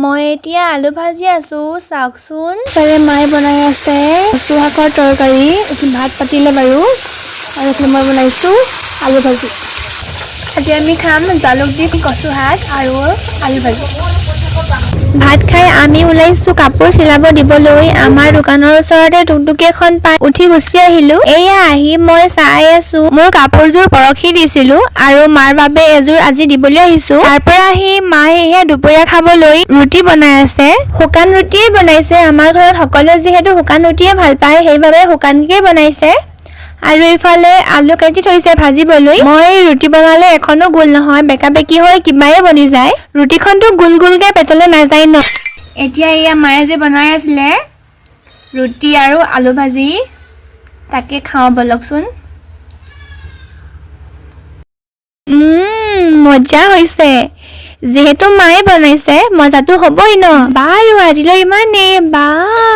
মই এতিয়া আলু ভাজি আছো চাওকচোন তাৰে মায়ে বনাই আছে কচু শাকৰ তৰকাৰী ভাত পাতিলে বাৰু আৰু এতিয়া মই বনাইছো আলু ভাজি আজি আমি খাম জালুক দি কচু শাক আৰু আলু ভাজি ভাত খাই আমি ওলাইছো কাপোৰ চিলাব দিবলৈ আমাৰ দোকানৰ ওচৰতে টুকটুকি এখন পাই উঠি গুচি আহিলো এয়া আহি মই চাই আছো মোৰ কাপোৰযোৰ পৰখি দিছিলো আৰু মাৰ বাবে এযোৰ আজি দিবলৈ আহিছো তাৰ পৰা আহি মায়ে এয়া দুপৰীয়া খাবলৈ ৰুটি বনাই আছে শুকান ৰুটিয়ে বনাইছে আমাৰ ঘৰত সকলোৱে যিহেতু শুকান ৰুটিয়ে ভাল পায় সেইবাবে শুকানকে বনাইছে আৰু ইফালে আলু কাটি থৈছে ভাজিবলৈ মই ৰুটি বনালে এখনো গোল নহয় বেকা বেকি হৈ কিবায়ে বনি যায় ৰুটিখনটো গোল গোলকে পেটলে নাযায় ন এতিয়া এয়া মায়ে যে বনাই আছিলে ৰুটি আৰু আলু ভাজি তাকে খাওঁ বলকচোন মজা হৈছে যিহেতু মায়ে বনাইছে মজাটো হ'বই ন বাৰু আজিলৈ ইমানেই বাই